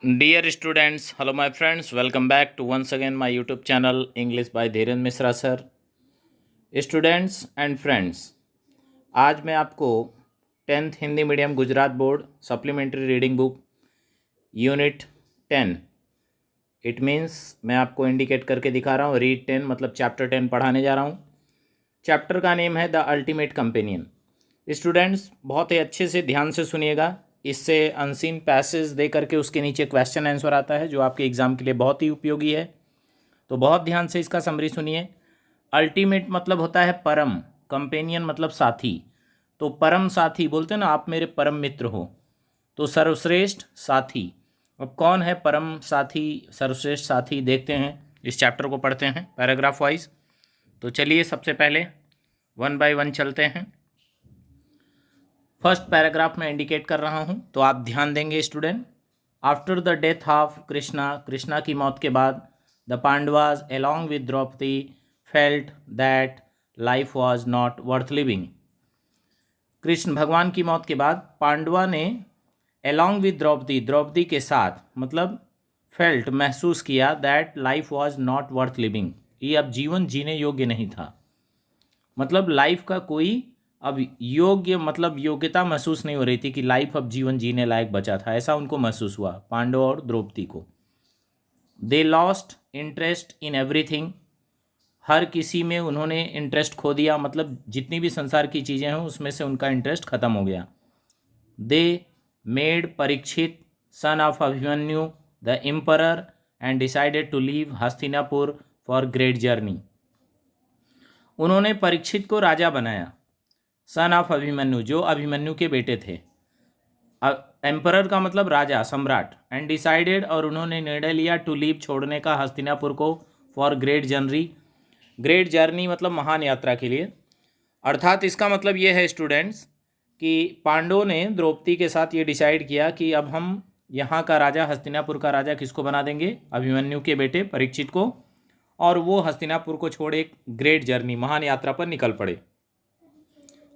Dear students, hello my friends, welcome back to once again my YouTube channel English by Dhiren Misra sir. Students and friends, आज मैं आपको 10th Hindi medium Gujarat board supplementary reading book unit 10 it means मैं आपको indicate करके दिखा रहा हूँ read 10 मतलब चैप्टर 10 पढ़ाने जा रहा हूँ। चैप्टर का नेम है द अल्टीमेट कंपेनियन। स्टूडेंट्स बहुत ही अच्छे से ध्यान से सुनिएगा, इससे अनसीन पैसेज दे करके उसके नीचे क्वेश्चन आंसर आता है जो आपके एग्ज़ाम के लिए बहुत ही उपयोगी है। तो बहुत ध्यान से इसका समरी सुनिए। अल्टीमेट मतलब होता है परम, कंपेनियन मतलब साथी। तो परम साथी बोलते हैं ना, आप मेरे परम मित्र हो, तो सर्वश्रेष्ठ साथी। अब कौन है परम साथी, सर्वश्रेष्ठ साथी, देखते हैं। इस चैप्टर को पढ़ते हैं पैराग्राफ वाइज। तो चलिए सबसे पहले वन बाय वन चलते हैं। फर्स्ट पैराग्राफ में इंडिकेट कर रहा हूँ तो आप ध्यान देंगे student. After the death of Krishna, Krishna की मौत के बाद, the Pandavas along with Draupadi felt that life was not worth living. Krishna भगवान की मौत के बाद पांडवा ने अलॉन्ग विद द्रौपदी, द्रौपदी के साथ मतलब फेल्ट महसूस किया that life was not worth living, ये अब जीवन जीने योग्य नहीं था। मतलब लाइफ का कोई अब योग्य मतलब योग्यता महसूस नहीं हो रही थी कि लाइफ अब जीवन जीने लायक बचा था, ऐसा उनको महसूस हुआ पांडव और द्रौपदी को। They lost interest in everything, हर किसी में उन्होंने इंटरेस्ट खो दिया, मतलब जितनी भी संसार की चीज़ें हैं उसमें से उनका इंटरेस्ट खत्म हो गया। They made Parikshit son of Abhimanyu the emperor and decided to leave Hastinapur for great journey. उन्होंने परीक्षित को राजा बनाया, सन ऑफ अभिमन्यु जो अभिमन्यु के बेटे थे, एम्परर का मतलब राजा, सम्राट, एंड डिसाइडेड और उन्होंने निर्णय लिया टू लीव छोड़ने का हस्तिनापुर को for great journey. Great journey मतलब महान यात्रा के लिए। अर्थात इसका मतलब ये है स्टूडेंट्स कि पांडवों ने द्रौपदी के साथ ये डिसाइड किया कि अब हम यहाँ का राजा, हस्तिनापुर का राजा किसको बना देंगे, अभिमन्यु के बेटे परीक्षित को, और वो हस्तिनापुर को छोड़ एक ग्रेट जर्नी, महान यात्रा पर निकल पड़े।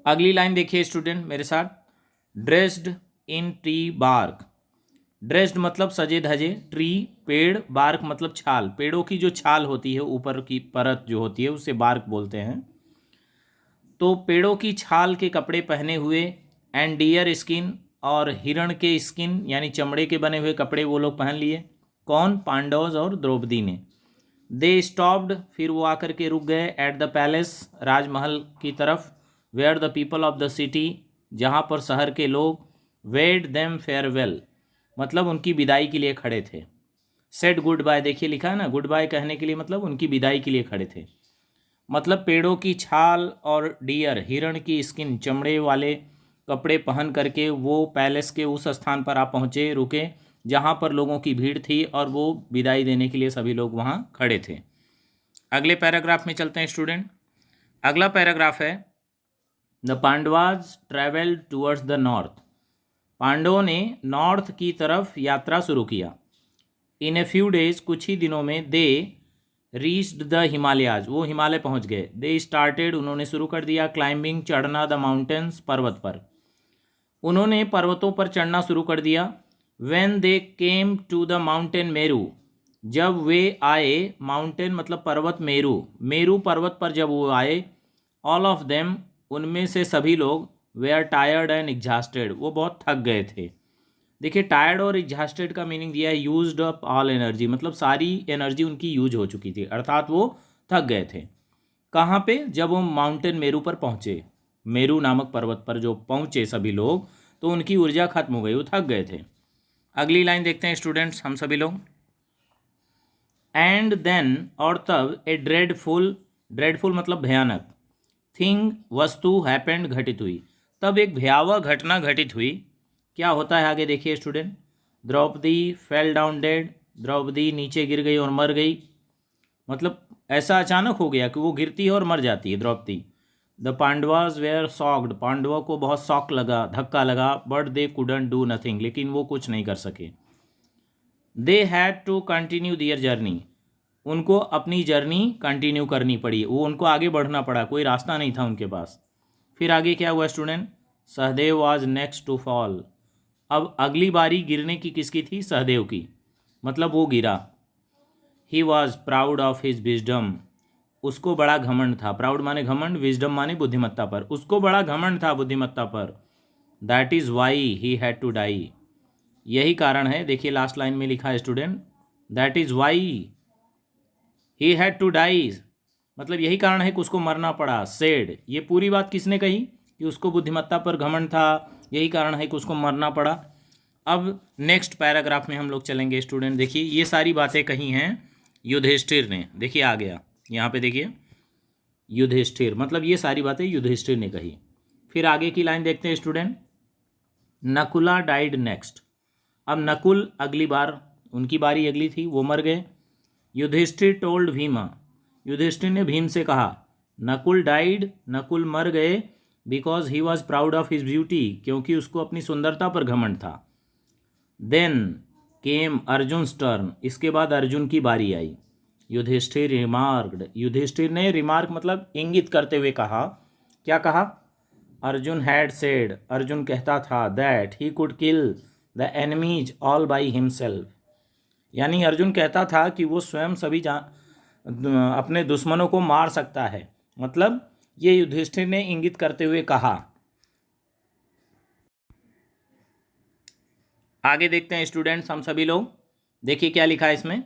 अगली लाइन देखिए स्टूडेंट मेरे साथ। Dressed in tree bark, dressed मतलब सजे धजे, ट्री पेड़, बार्क मतलब छाल, पेड़ों की जो छाल होती है ऊपर की परत जो होती है उसे बार्क बोलते हैं। तो पेड़ों की छाल के कपड़े पहने हुए, एंड डियर स्किन और हिरण के स्किन यानी चमड़े के बने हुए कपड़े वो लोग पहन लिए। कौन, पांडवज और द्रौपदी ने। दे स्टॉप्ड, फिर वो आकर के रुक गए, एट द पैलेस, राजमहल की तरफ, where the people of the city, जहाँ पर शहर के लोग, वेड देम फेयरवेल मतलब उनकी विदाई के लिए खड़े थे। सेड गुड बाय, देखिए लिखा है ना, गुड बाय कहने के लिए मतलब उनकी विदाई के लिए खड़े थे। मतलब पेड़ों की छाल और डियर हिरण की स्किन चमड़े वाले कपड़े पहन करके वो पैलेस के उस स्थान पर आप पहुँचे, रुके जहाँ पर लोगों की भीड़ थी और वो विदाई देने के लिए सभी लोग वहाँ खड़े थे। अगले पैराग्राफ में चलते हैं स्टूडेंट। अगला पैराग्राफ है the Pandavas travelled towards the north, पांडवों ने नॉर्थ की तरफ यात्रा शुरू किया। इन ए फ्यू डेज, कुछ ही दिनों में, दे रीच्ड द हिमालयाज, वो हिमालय पहुंच गए। दे स्टार्टेड, उन्होंने शुरू कर दिया, क्लाइंबिंग चढ़ना, द माउंटेन्स पर्वत पर, उन्होंने पर्वतों पर चढ़ना शुरू कर दिया। When they came to the mountain Meru, जब वे आए, माउंटेन मतलब पर्वत, मेरू, मेरू पर्वत पर जब वो आए, ऑल ऑफ देम, उनमें से सभी लोग, वे आर टायर्ड एंड एग्जॉस्टेड, वो बहुत थक गए थे। देखिए टायर्ड और एग्जॉस्टेड का मीनिंग दिया है यूज्ड अप ऑल एनर्जी, मतलब सारी एनर्जी उनकी यूज हो चुकी थी, अर्थात वो थक गए थे। कहाँ पे, जब वो माउंटेन मेरू पर पहुँचे, मेरू नामक पर्वत पर जो पहुँचे सभी लोग, तो उनकी ऊर्जा खत्म हो गई, वो थक गए थे। अगली लाइन देखते हैं स्टूडेंट्स हम सभी लोग। एंड देन, और तब, ए ड्रेडफुल, ड्रेडफुल मतलब भयानक, थिंग वस्तु, हैपेंड घटित हुई, तब एक भयावह घटना घटित हुई। क्या होता है आगे देखिए student. Draupadi fell down dead, Draupadi नीचे गिर गई और मर गई, मतलब ऐसा अचानक हो गया कि वो गिरती है और मर जाती है Draupadi. The Pandavas were shocked, पांडवों को बहुत शॉक लगा, धक्का लगा, but they couldn't do nothing, लेकिन वो कुछ नहीं कर सके। They had to continue their journey, उनको अपनी जर्नी कंटिन्यू करनी पड़ी, वो उनको आगे बढ़ना पड़ा, कोई रास्ता नहीं था उनके पास। फिर आगे क्या हुआ student. Sahadev was next to fall, अब अगली बारी गिरने की किसकी थी? सहदेव की, मतलब वो गिरा। He was proud of his wisdom, उसको बड़ा घमंड था। प्राउड माने घमंड, विजडम माने बुद्धिमत्ता पर, उसको बड़ा घमंड था बुद्धिमत्ता पर। That is why he had to die, यही कारण है। देखिए लास्ट लाइन में लिखा है student, that is why he had to die, मतलब यही कारण है कि उसको मरना पड़ा। सेड, ये पूरी बात किसने कही? कि उसको बुद्धिमत्ता पर घमंड था, यही कारण है कि उसको मरना पड़ा। अब नेक्स्ट पैराग्राफ में हम लोग चलेंगे स्टूडेंट। देखिए ये सारी बातें कही हैं युधिष्ठिर ने। देखिए आ गया यहाँ पे, देखिए युधिष्ठिर, मतलब ये सारी बातें युधिष्ठिर ने कही। फिर आगे की लाइन देखते हैं स्टूडेंट। नकुला डाइड नेक्स्ट, अब नकुल अगली बार, उनकी बारी अगली थी, वो मर गए। युधिष्ठिर टोल्ड भीमा, युधिष्ठिर ने भीम से कहा। नकुल डाइड, नकुल मर गए। Because he was proud of his beauty, क्योंकि उसको अपनी सुंदरता पर घमंड था। देन केम अर्जुन टर्न, इसके बाद अर्जुन की बारी आई। युधिष्ठिर रिमार्क्ड, युधिष्ठिर ने रिमार्क मतलब इंगित करते हुए कहा। क्या कहा? अर्जुन हैड सेड, अर्जुन कहता था, that he could kill the enemies all by himself, यानी अर्जुन कहता था कि वो स्वयं सभी अपने दुश्मनों को मार सकता है। मतलब ये युधिष्ठिर ने इंगित करते हुए कहा। आगे देखते हैं स्टूडेंट्स हम सभी लोग। देखिए क्या लिखा है इसमें,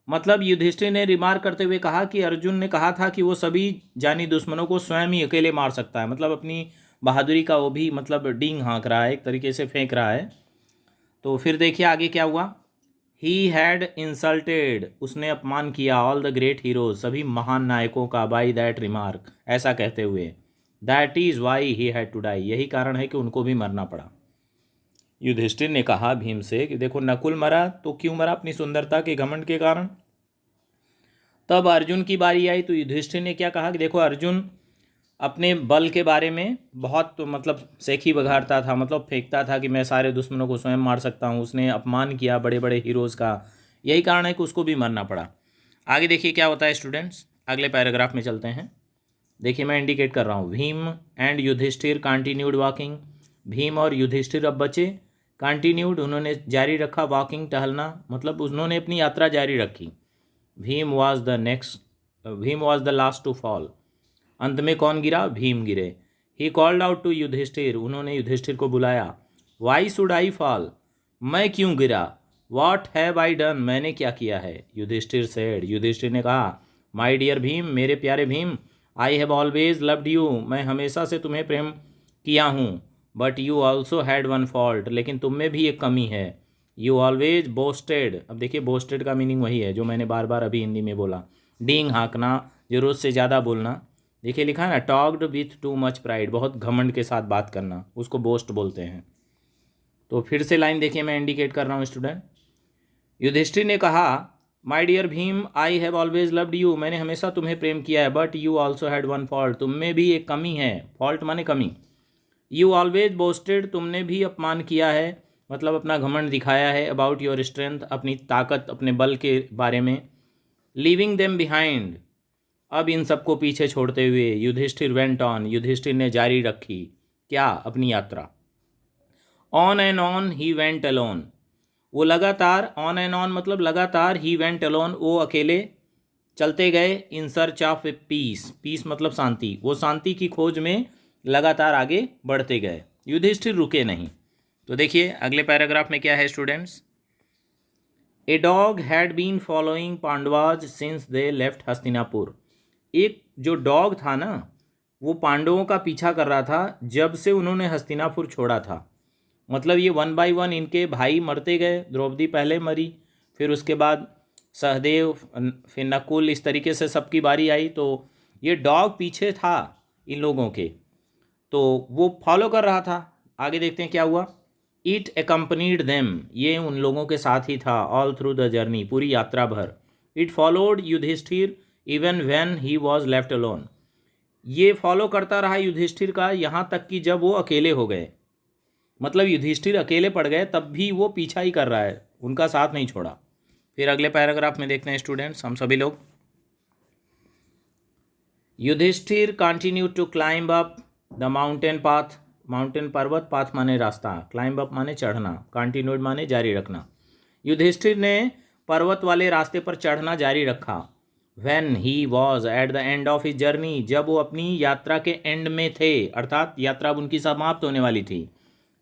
मतलब युधिष्ठिर ने रिमार्क करते हुए कहा कि अर्जुन ने कहा था कि वो सभी जानी दुश्मनों को स्वयं ही अकेले मार सकता है। मतलब अपनी बहादुरी का वो भी मतलब डींग हाँक रहा है, एक तरीके से फेंक रहा है। तो फिर देखिए आगे क्या हुआ। ही हैड इंसल्टेड, उसने अपमान किया, ऑल द ग्रेट हीरोज, सभी महान नायकों का, बाई दैट रिमार्क, ऐसा कहते हुए। That is why he had to die, यही कारण है कि उनको भी मरना पड़ा। युधिष्ठिर ने कहा भीम से कि देखो नकुल मरा तो क्यों मरा? अपनी सुंदरता के घमंड के कारण। तब अर्जुन की बारी आई तो युधिष्ठिर ने क्या कहा कि देखो अर्जुन अपने बल के बारे में बहुत तो मतलब सेखी बघाड़ता था, मतलब फेंकता था कि मैं सारे दुश्मनों को स्वयं मार सकता हूँ। उसने अपमान किया बड़े बड़े हीरोज़ का, यही कारण है कि उसको भी मरना पड़ा। आगे देखिए क्या होता है स्टूडेंट्स, अगले पैराग्राफ में चलते हैं। देखिए मैं इंडिकेट कर रहा हूँ। Bhim and Yudhishthir continued walking, Bhim और युधिष्ठिर अब बचे। कंटिन्यूड, उन्होंने जारी रखा, वॉकिंग टहलना, मतलब उन्होंने अपनी यात्रा जारी रखी। Bhim was the last to fall, अंत में कौन गिरा? भीम गिरे। He called out to Yudhishthir, उन्होंने युधिष्ठिर को बुलाया। वाई शुड आई फॉल, मैं क्यों गिरा? वॉट हैव आई डन, मैंने क्या किया है? युधिष्ठिर सेड, युधिष्ठिर ने कहा, माई डियर भीम, मेरे प्यारे Bhim, I have always loved you, मैं हमेशा से तुम्हें प्रेम किया हूँ। But you also had one fault, लेकिन तुम में भी एक कमी है। यू ऑलवेज बोस्टेड, अब देखिए बोस्टेड का मीनिंग वही है जो मैंने बार बार अभी हिंदी में बोला, डींग हाँकना, ज़रूरत से ज़्यादा बोलना। देखिए लिखा है ना, talked with too much pride, बहुत घमंड के साथ बात करना, उसको बोस्ट बोलते हैं। तो फिर से लाइन देखिए मैं इंडिकेट कर रहा हूँ स्टूडेंट। युधिष्ठिर ने कहा, my dear Bhim, I have always loved you, मैंने हमेशा तुम्हें प्रेम किया है। But you also had one fault, तुम में भी एक कमी है। फॉल्ट माने कमी। यू ऑलवेज बोस्टेड, तुमने भी अपमान किया है, मतलब अपना घमंड दिखाया है। अबाउट योर स्ट्रेंथ, अपनी ताकत, अपने बल के बारे में। लीविंग देम बिहाइंड, अब इन सबको पीछे छोड़ते हुए युधिष्ठिर वेंट ऑन, युधिष्ठिर ने जारी रखी क्या? अपनी यात्रा। On and on he went alone, वो लगातार, ऑन एंड ऑन मतलब लगातार, ही वेंट अलोन, वो अकेले चलते गए। In search of a peace, peace मतलब शांति, वो शांति की खोज में लगातार आगे बढ़ते गए, युधिष्ठिर रुके नहीं। तो देखिए अगले पैराग्राफ में क्या है students. A dog had been following Pandavas since they left Hastinapur, एक जो डॉग था ना वो पांडवों का पीछा कर रहा था जब से उन्होंने हस्तिनापुर छोड़ा था। मतलब ये वन बाय वन इनके भाई मरते गए, द्रौपदी पहले मरी, फिर उसके बाद सहदेव, फिर नकुल, इस तरीके से सबकी बारी आई। तो ये डॉग पीछे था इन लोगों के, तो वो फॉलो कर रहा था। आगे देखते हैं क्या हुआ। इट एकम्पनीड देम, ये उन लोगों के साथ ही था, ऑल थ्रू द जर्नी, पूरी यात्रा भर। It followed Yudhishthir even when he was left alone, ये फॉलो करता रहा युधिष्ठिर का यहाँ तक कि जब वो अकेले हो गए। मतलब युधिष्ठिर अकेले पड़ गए तब भी वो पीछा ही कर रहा है, उनका साथ नहीं छोड़ा। फिर अगले पैराग्राफ में देखते हैं स्टूडेंट्स हम सभी लोग। Yudhishthir continue to climb up the mountain path, mountain पर्वत, पाथ माने रास्ता, क्लाइंब अप माने चढ़ना, कंटिन्यूड माने जारी रखना। युधिष्ठिर ने पर्वत वाले रास्ते पर चढ़ना जारी रखा। When he was at the end of his journey, जब वो अपनी यात्रा के एंड में थे, अर्थात यात्रा अब उनकी समाप्त होने वाली थी।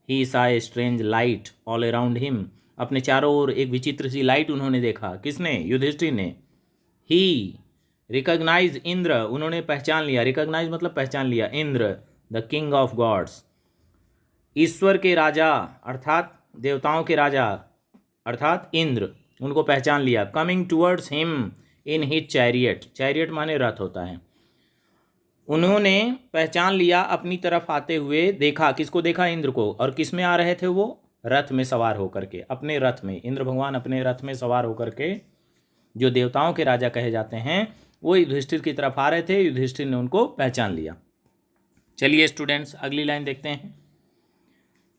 He saw a strange light all around him, अपने चारों ओर एक विचित्र सी लाइट उन्होंने देखा। किसने? युधिष्ठिर ने। He recognized इंद्र, उन्होंने पहचान लिया। रिकॉग्नाइज मतलब पहचान लिया। Indra, the king of gods, ईश्वर के राजा अर्थात देवताओं के राजा अर्थात इंद्र, उनको पहचान लिया। Coming towards him in his chariot, chariot माने रथ होता है। उन्होंने पहचान लिया, अपनी तरफ आते हुए देखा। किसको देखा? इंद्र को। और किस में आ रहे थे वो? रथ में सवार होकर के, अपने रथ में। इंद्र भगवान अपने रथ में सवार होकर के, जो देवताओं के राजा कहे जाते हैं, वो युधिष्ठिर की तरफ आ रहे थे। युधिष्ठिर ने उनको पहचान लिया। चलिए स्टूडेंट्स, अगली लाइन देखते हैं।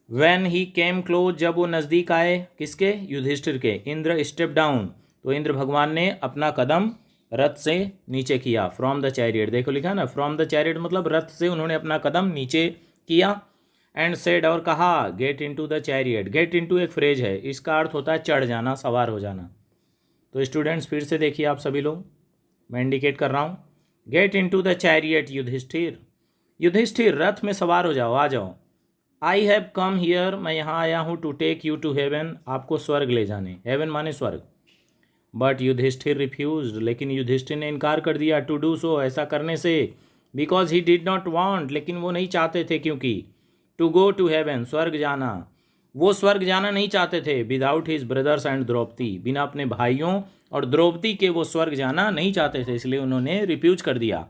When he came close, जब वो नज़दीक आए, किसके? युधिष्ठिर के। इंद्र स्टेप डाउन, तो इंद्र भगवान ने अपना कदम रथ से नीचे किया। फ्रॉम द चैरियट, देखो लिखा ना, फ्रॉम द चैरियट मतलब रथ से उन्होंने अपना कदम नीचे किया। एंड सेड, और कहा, gate into the chariot. Get into एक फ्रेज है, इसका अर्थ होता है चढ़ जाना, सवार हो जाना। तो स्टूडेंट्स फिर से देखिए आप सभी लोग, मैं इंडिकेट कर रहा हूँ। Get into the chariot Yudhishthir, Yudhishthir रथ में सवार हो जाओ, आ जाओ। आई हैव कम हियर, मैं यहाँ आया हूँ, to take you to heaven, आपको स्वर्ग ले जाने। हेवन माने स्वर्ग। बट युधिष्ठिर रिफ्यूज्ड, लेकिन युधिष्ठिर ने इनकार कर दिया। टू डू सो, ऐसा करने से। Because he did not want, लेकिन वो नहीं चाहते थे, क्योंकि टू गो टू हेवन, स्वर्ग जाना, वो स्वर्ग जाना नहीं चाहते थे। Without his brothers and Draupadi, बिना अपने भाइयों और द्रौपदी के वो स्वर्ग जाना नहीं चाहते थे, इसलिए उन्होंने रिफ्यूज कर दिया।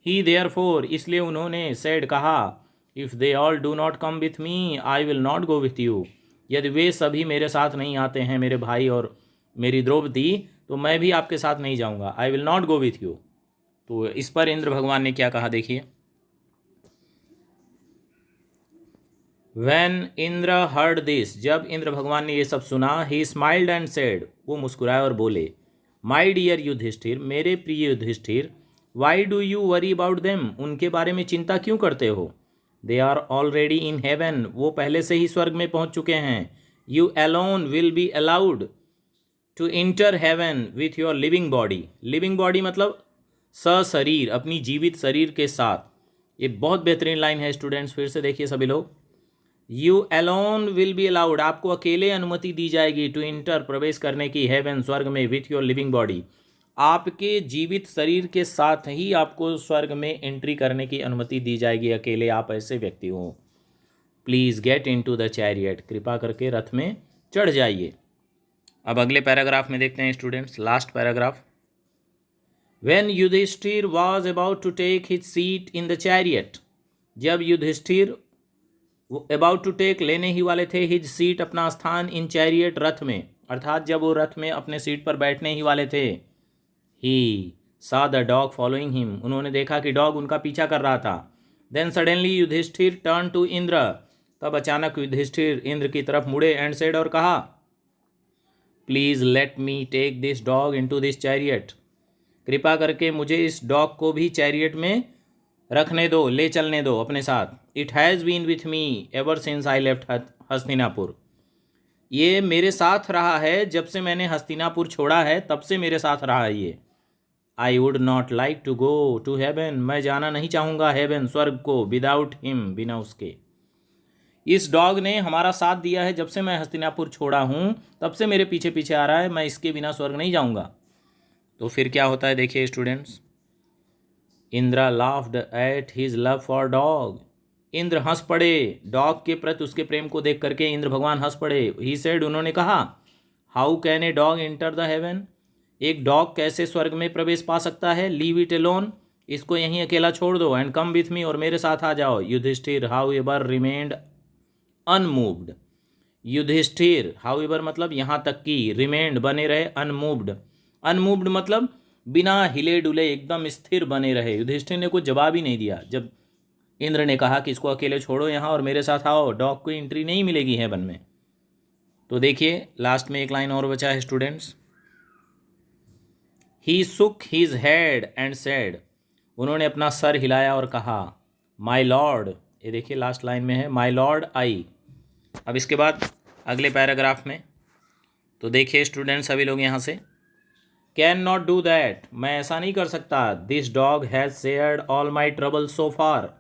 ही देयरफॉर, इसलिए उन्होंने सेड, कहा, if they all do not come with me I will not go with you, यदि वे सभी मेरे साथ नहीं आते हैं, मेरे भाई और मेरी द्रौपदी, तो मैं भी आपके साथ नहीं जाऊंगा। I will not go with you. तो इस पर इंद्र भगवान ने क्या कहा, देखिए। When इंद्र हर्ड दिस, जब इंद्र भगवान ने ये सब सुना, ही स्माइल्ड एंड सेड, वो मुस्कुराए और बोले, माई डियर युधिष्ठिर, मेरे प्रिय Yudhishthir, why do you worry about them, उनके बारे में चिंता क्यों करते हो? They are already in heaven, वो पहले से ही स्वर्ग में पहुंच चुके हैं। You alone will be allowed to enter heaven with your living body. Living body मतलब सशरीर, अपनी जीवित शरीर के साथ। ये बहुत बेहतरीन लाइन है स्टूडेंट्स, फिर से देखिए सभी लोग। You alone will be allowed, आपको अकेले अनुमति दी जाएगी, टू इंटर, प्रवेश करने की, हेवन, स्वर्ग में, विथ योर लिविंग बॉडी, आपके जीवित शरीर के साथ ही आपको स्वर्ग में एंट्री करने की अनुमति दी जाएगी, अकेले आप ऐसे व्यक्ति हो। Please get into the chariot, कृपा करके रथ में चढ़ जाइए। अब अगले पैराग्राफ में देखते हैं students, last paragraph. When Yudhishthir was about to take his seat in the chariot, जब युधिष्ठिर अबाउट टू टेक, लेने ही वाले थे, हिज सीट, अपना स्थान, इन चैरियट, रथ में, अर्थात जब वो रथ में अपने सीट पर बैठने ही वाले थे। ही सा द डॉग फॉलोइंग हिम, उन्होंने देखा कि डॉग उनका पीछा कर रहा था। Then suddenly Yudhishthir turn to Indra, तब अचानक युधिष्ठिर इंद्र की तरफ मुड़े। एंड सेड, और कहा, please let me take this dog into this chariot, कृपा करके मुझे इस डॉग को भी चैरियट में रखने दो, ले चलने दो अपने साथ। It has been with me ever since I left Hastinapur, ये मेरे साथ रहा है जब से मैंने हस्तिनापुर छोड़ा है, तब से मेरे साथ रहा है ये। I would not like to go to heaven, मैं जाना नहीं चाहूँगा हेवन, स्वर्ग को, विदाउट हिम, बिना उसके। इस डॉग ने हमारा साथ दिया है जब से मैं हस्तिनापुर छोड़ा हूँ, तब से मेरे पीछे पीछे आ रहा है, मैं इसके बिना स्वर्ग नहीं जाऊँगा। तो फिर क्या होता है देखिए students. Indra laughed at his love for dog, Indra हंस पड़े डॉग के प्रति उसके प्रेम को देख करके। इंद्र भगवान हंस पड़े। ही सेड, उन्होंने कहा, how can a dog enter the haven, एक डॉग कैसे स्वर्ग में प्रवेश पा सकता है। लीव इट अलोन, इसको यहीं अकेला छोड़ दो। एंड कम विथ मी, और मेरे साथ आ जाओ। Yudhishthir however remained unmoved, Yudhishthir however मतलब यहाँ तक कि, रिमेन्ड बने रहे, अनमूव्ड, अनमूव्ड मतलब बिना हिले डुले एकदम स्थिर बने रहे। युधिष्ठिर ने कुछ जवाब ही नहीं दिया जब इंद्र ने कहा कि इसको अकेले छोड़ो यहाँ और मेरे साथ आओ, डॉग को एंट्री नहीं मिलेगी हेवन में। तो देखिए लास्ट में एक लाइन और बचा है स्टूडेंट्स। ही सुक हिज हेड एंड सेड, उन्होंने अपना सर हिलाया और कहा, माई लॉर्ड, ये देखिए लास्ट लाइन में है माई लॉर्ड आई। अब इसके बाद अगले पैराग्राफ में तो देखिए स्टूडेंट सभी लोग यहाँ से, कैन नॉट डू दैट, मैं ऐसा नहीं कर सकता। This dog has shared all my trouble so far,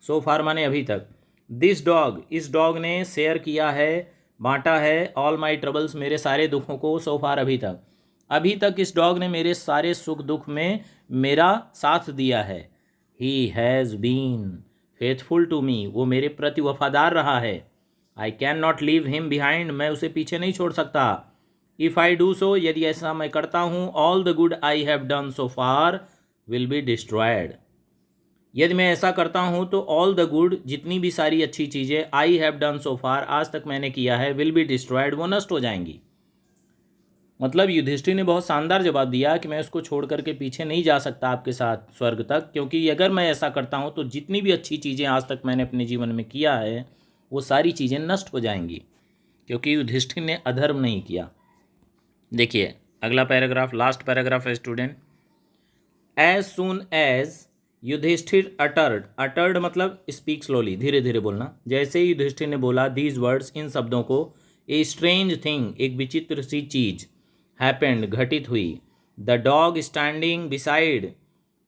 so far माने अभी तक। दिस डॉग, इस डॉग ने शेयर किया है, बांटा है, ऑल माई ट्रबल्स, मेरे सारे दुखों को, सो फार अभी तक। अभी तक इस डॉग ने मेरे सारे सुख दुख में मेरा साथ दिया है। He has been faithful to me, वो मेरे प्रति वफादार रहा है। I can not leave him behind, मैं उसे पीछे नहीं छोड़ सकता। इफ़ आई डू सो, यदि ऐसा मैं करता हूँ, all the good I have done so far will be destroyed, यदि मैं ऐसा करता हूँ तो ऑल द गुड, जितनी भी सारी अच्छी चीज़ें, आई हैव डन सो फार, आज तक मैंने किया है, विल बी डिस्ट्रॉयड, वो नष्ट हो जाएंगी। मतलब युधिष्ठिर ने बहुत शानदार जवाब दिया कि मैं उसको छोड़ करके पीछे नहीं जा सकता आपके साथ स्वर्ग तक, क्योंकि अगर मैं ऐसा करता हूँ तो जितनी भी अच्छी चीज़ें आज तक मैंने अपने जीवन में किया है वो सारी चीज़ें नष्ट हो जाएंगी, क्योंकि युधिष्ठिर ने अधर्म नहीं किया। देखिए अगला पैराग्राफ, लास्ट पैराग्राफ है student. As soon as Yudhishthir uttered, uttered मतलब स्पीक स्लोली, धीरे धीरे बोलना। जैसे ही युधिष्ठिर ने बोला दीज वर्ड्स, इन शब्दों को, ए स्ट्रेंज थिंग, एक विचित्र सी चीज, हैपेंड, घटित हुई। द डॉग स्टैंडिंग बिसाइड,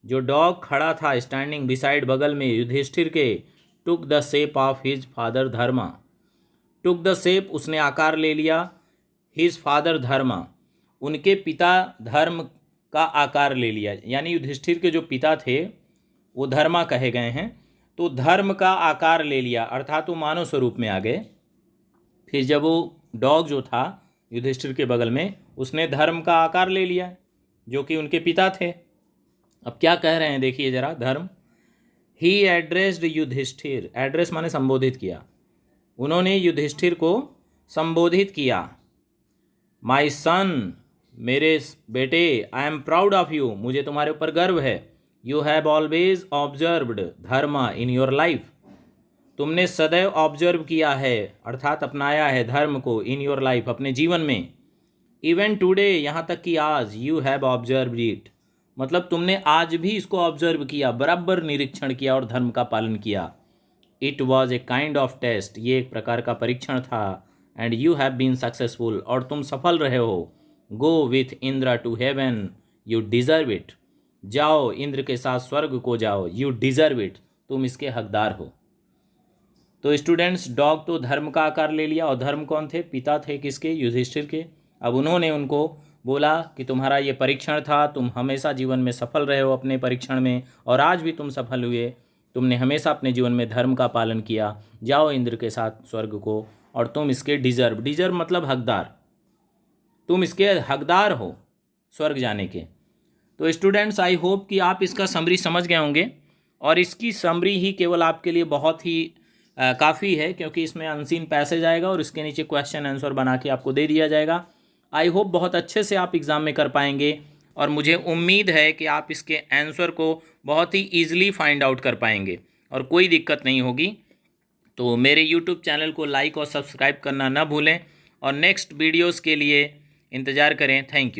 जो डॉग खड़ा था, स्टैंडिंग बिसाइड बगल में युधिष्ठिर के, took the shape of his father Dharma, took the shape उसने आकार ले लिया, हिज फादर धर्मा उनके पिता धर्म का आकार ले लिया, यानी युधिष्ठिर के जो पिता थे वो धर्मा कहे गए हैं, तो धर्म का आकार ले लिया, अर्थात वो मानव स्वरूप में आ गए। फिर जब वो डॉग जो था युधिष्ठिर के बगल में, उसने धर्म का आकार ले लिया जो कि उनके पिता थे। अब क्या कह रहे हैं देखिए जरा, धर्म। ही एड्रेस्ड युधिष्ठिर, एड्रेस माने संबोधित किया, उन्होंने युधिष्ठिर को संबोधित किया। माई सन, मेरे बेटे, I am proud of you, मुझे तुम्हारे ऊपर गर्व है। You have always observed Dharma in your life, तुमने सदैव ऑब्जर्व किया है अर्थात अपनाया है धर्म को, इन योर लाइफ, अपने जीवन में। इवन टुडे, यहाँ तक कि आज, यू हैव ऑब्जर्व इट, मतलब तुमने आज भी इसको ऑब्जर्व किया, बराबर निरीक्षण किया और धर्म का पालन किया। It was a kind of test, ये एक प्रकार का परीक्षण था। And you have been successful, और तुम सफल रहे हो। Go with Indra to heaven, you deserve it, जाओ इंद्र के साथ स्वर्ग को जाओ, यू डिज़र्व इट, तुम इसके हकदार हो। तो स्टूडेंट्स, डॉग तो धर्म का आकार ले लिया, और धर्म कौन थे? पिता थे किसके? युधिष्ठिर के। अब उन्होंने उनको बोला कि तुम्हारा ये परीक्षण था, तुम हमेशा जीवन में सफल रहे हो अपने परीक्षण में, और आज भी तुम सफल हुए, तुमने हमेशा अपने जीवन में धर्म का पालन किया, जाओ इंद्र के साथ स्वर्ग को, और तुम इसके डिज़र्व, डिज़र्व मतलब हकदार, तुम इसके हकदार हो स्वर्ग जाने के। तो स्टूडेंट्स, आई होप कि आप इसका समरी समझ गए होंगे, और इसकी समरी ही केवल आपके लिए बहुत ही काफ़ी है, क्योंकि इसमें अनसीन पैसेज आएगा और इसके नीचे क्वेश्चन आंसर बना के आपको दे दिया जाएगा। आई होप बहुत अच्छे से आप एग्ज़ाम में कर पाएंगे, और मुझे उम्मीद है कि आप इसके आंसर को बहुत ही ईजिली फाइंड आउट कर पाएंगे और कोई दिक्कत नहीं होगी। तो मेरे यूट्यूब चैनल को लाइक और सब्सक्राइब करना ना भूलें, और नेक्स्ट वीडियोज़ के लिए इंतज़ार करें। Thank you.